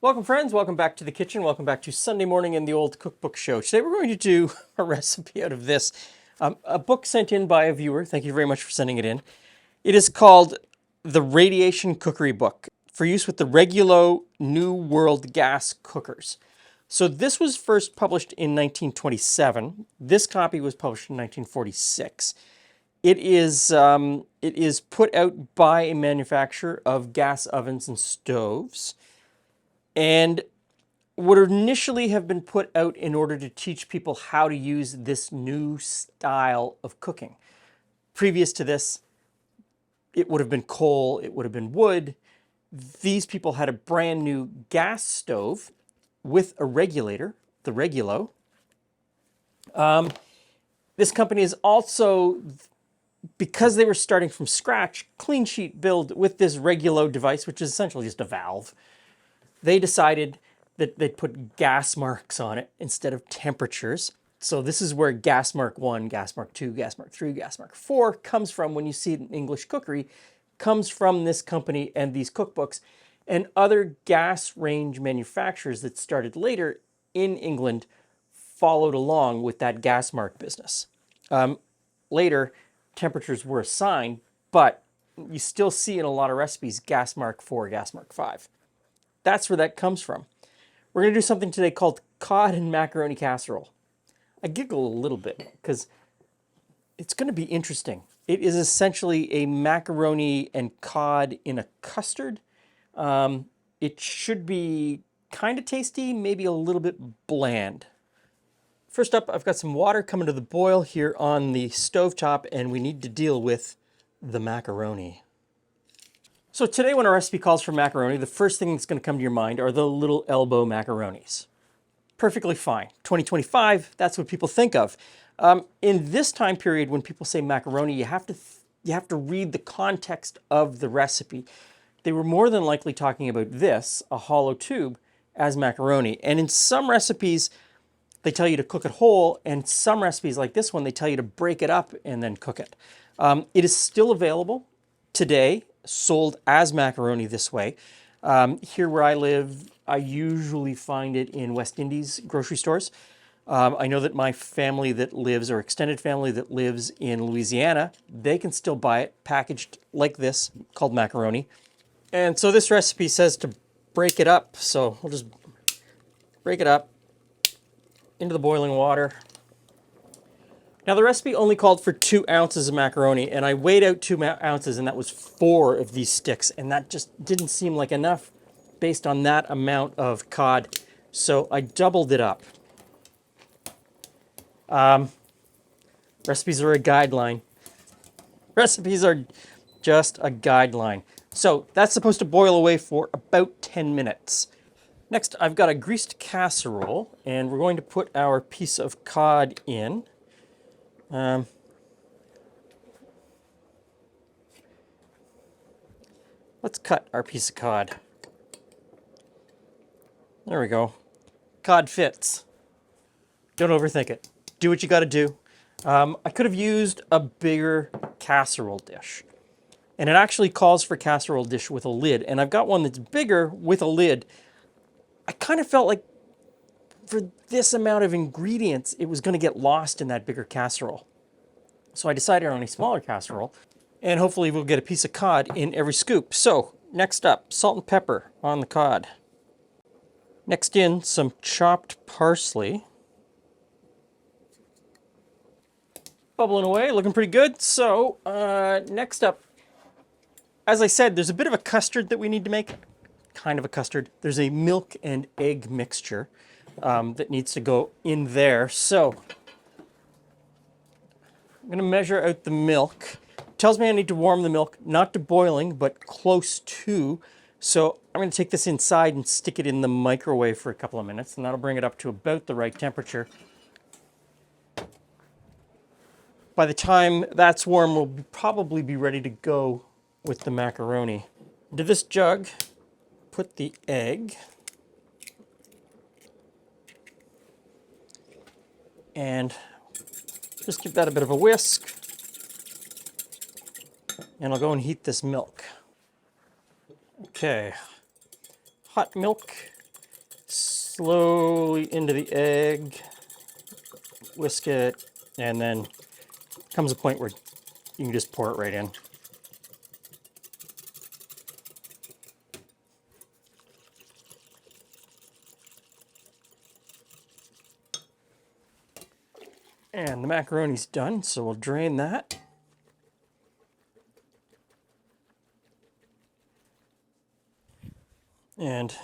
Welcome friends, welcome back to the kitchen, welcome back to Sunday morning in the Old Cookbook Show. Today we're going to do a recipe out of this, a book sent in by a viewer. Thank you very much for sending it in. It is called the Radiation Cookery Book for use with the Regulo New World gas cookers. So this was first published in 1927. This copy was published in 1946. It is put out by a manufacturer of gas ovens and stoves, and would initially have been put out in order to teach people how to use this new style of cooking. Previous to this, it would have been coal, it would have been wood. These people had a brand new gas stove with a regulator, the Regulo. This company is also, because they were starting from scratch, clean sheet build with this Regulo device, which is essentially just a valve. They decided that they'd put gas marks on it instead of temperatures. So this is where gas mark 1, gas mark 2, gas mark 3, gas mark 4 comes from when you see it in English cookery, comes from this company and these cookbooks and other gas range manufacturers that started later in England followed along with that gas mark business. Later, temperatures were assigned, but you still see in a lot of recipes gas mark 4, gas mark 5. That's where that comes from. We're going to do something today called Cod and Macaroni Casserole. I giggle a little bit because it's going to be interesting. It is essentially a macaroni and cod in a custard. It should be kind of tasty, maybe a little bit bland. First up, I've got some water coming to the boil here on the stovetop, and we need to deal with the macaroni. So today when a recipe calls for macaroni, the first thing that's going to come to your mind are the little elbow macaronis. Perfectly fine. 2025, that's what people think of. In this time period when people say macaroni, you have to read the context of the recipe. They were more than likely talking about this, a hollow tube, as macaroni. And in some recipes, they tell you to cook it whole, and some recipes like this one, they tell you to break it up and then cook it. It is still available today, sold as macaroni this way. Here where I live, I usually find it in West Indies grocery stores. I know that my family that lives, or extended family that lives in Louisiana, they can still buy it packaged like this, called macaroni. And so this recipe says to break it up. So we'll just break it up into the boiling water. Now the recipe only called for 2 ounces of macaroni, and I weighed out 2 ounces, and that was 4 of these sticks, and that just didn't seem like enough based on that amount of cod, so I doubled it up. Recipes are a guideline. Recipes are just a guideline. So that's supposed to boil away for about 10 minutes. Next, I've got a greased casserole, and we're going to put our piece of cod in. Let's cut our piece of cod. There we go. Cod fits. Don't overthink it. Do what you got to do. I could have used a bigger casserole dish. And it actually calls for casserole dish with a lid. And I've got one that's bigger with a lid. I kind of felt like for this amount of ingredients, it was going to get lost in that bigger casserole. So I decided on a smaller casserole, and hopefully we'll get a piece of cod in every scoop. So next up, salt and pepper on the cod. Next in, some chopped parsley. Bubbling away, looking pretty good. So next up, as I said, there's a bit of a custard that we need to make. Kind of a custard. There's a milk and egg mixture that needs to go in there. So I'm going to measure out the milk. It tells me I need to warm the milk, not to boiling, but close to. So I'm going to take this inside and stick it in the microwave for a couple of minutes, and that'll bring it up to about the right temperature. By the time that's warm, we'll probably be ready to go with the macaroni. Into this jug, put the egg. And just give that a bit of a whisk. And I'll go and heat this milk. Okay, hot milk slowly into the egg, whisk it, and then comes a point where you can just pour it right in. And the macaroni's done, so we'll drain that. And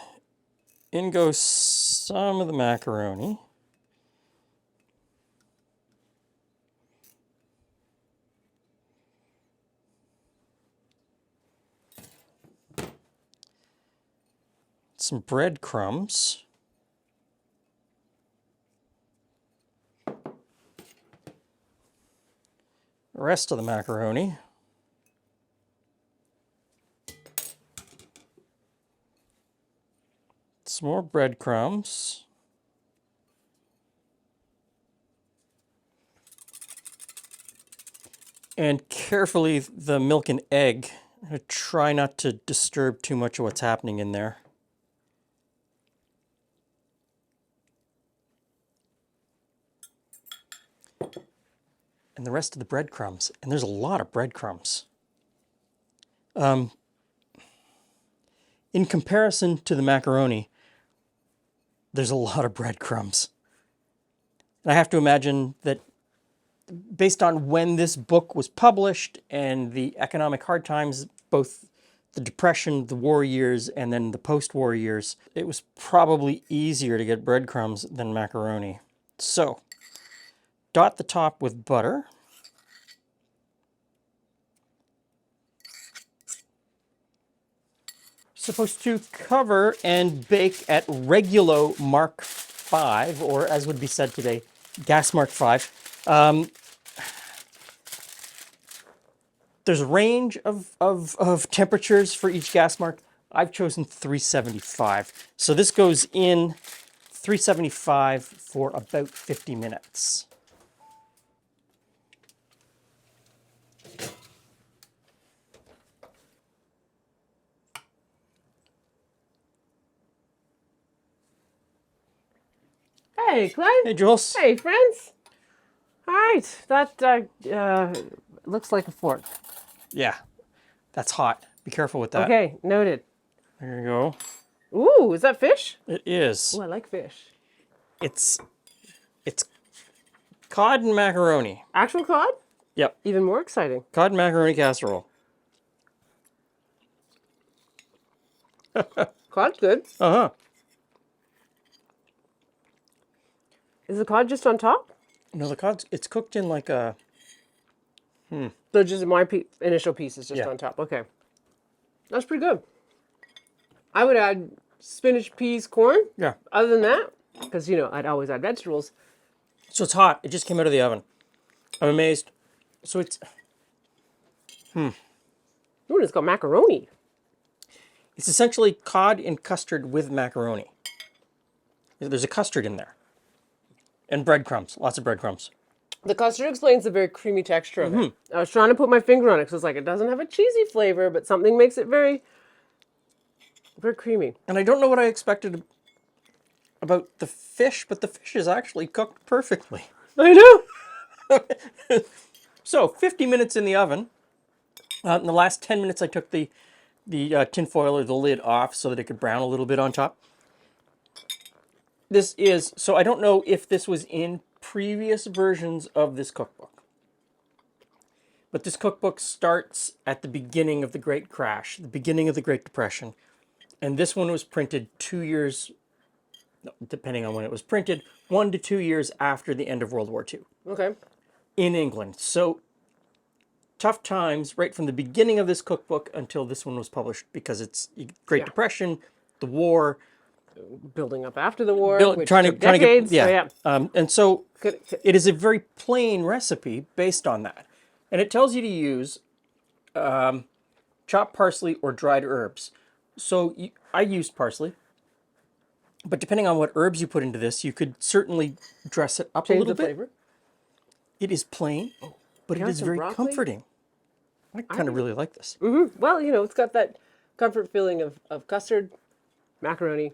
in goes some of the macaroni. Some breadcrumbs. The rest of the macaroni. Some more breadcrumbs. And carefully the milk and egg. I'm going to try not to disturb too much of what's happening in there. And the rest of the breadcrumbs. And there's a lot of breadcrumbs. In comparison to the macaroni, there's a lot of breadcrumbs. And I have to imagine that based on when this book was published and the economic hard times, both the Depression, the war years, and then the post-war years, it was probably easier to get breadcrumbs than macaroni. So, dot the top with butter. Supposed to cover and bake at Regulo Mark 5, or as would be said today, Gas Mark 5. There's a range of temperatures for each gas mark. I've chosen 375. So this goes in 375 for about 50 minutes. Hey, Glen. Hey, Jules. Hey, friends. All right, that looks like a fork. Yeah, that's hot. Be careful with that. Okay, noted. There you go. Ooh, is that fish? It is. Ooh, I like fish. It's cod and macaroni. Actual cod? Yep. Even more exciting. Cod and macaroni casserole. Cod's good. Uh-huh. Is the cod just on top? No, the cod's, it's cooked in like a... So just my initial piece is just Yeah. on top. Okay. That's pretty good. I would add spinach, peas, corn. Yeah. Other than that, because, you know, I'd always add vegetables. So it's hot. It just came out of the oven. I'm amazed. So it's... Ooh, it's got macaroni. It's essentially cod and custard with macaroni. There's a custard in there. And breadcrumbs. Lots of breadcrumbs. The custard explains the very creamy texture of it. I was trying to put my finger on it because it's like it doesn't have a cheesy flavor, but something makes it very, very creamy. And I don't know what I expected about the fish, but the fish is actually cooked perfectly. I know. So 50 minutes in the oven. In the last 10 minutes, I took the tin foil or the lid off so that it could brown a little bit on top. This is, so I don't know if this was in previous versions of this cookbook. But this cookbook starts at the beginning of the Great Crash, the beginning of the Great Depression. And this one was printed 2 years, depending on when it was printed, 1 to 2 years after the end of World War II. Okay. In England. So tough times right from the beginning of this cookbook until this one was published because it's Great Depression, the war, Building up after the war, which trying took to decades. get and so Could- it is a very plain recipe based on that, and it tells you to use chopped parsley or dried herbs. So I used parsley, but depending on what herbs you put into this, you could certainly dress it up a Change little the bit. flavor. It is plain, but it have is some very broccoli? comforting. I kind of really like this. Well, you know, it's got that comfort feeling of custard, macaroni,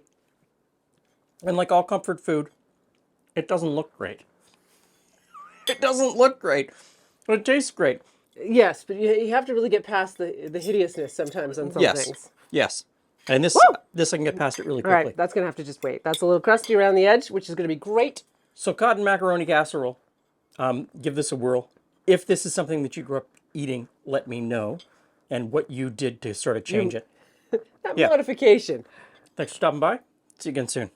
And like all comfort food, it doesn't look great. It doesn't look great, but it tastes great. Yes, but you have to really get past the hideousness sometimes on some Yes, things. yes. And this I can get past it really All quickly. right, that's going to have to just wait. That's a little crusty around the edge, which is going to be great. So Cod and Macaroni Casserole, give this a whirl. If this is something that you grew up eating, let me know, and what you did to sort of change it. That Yeah. modification. Thanks for stopping by. See you again soon.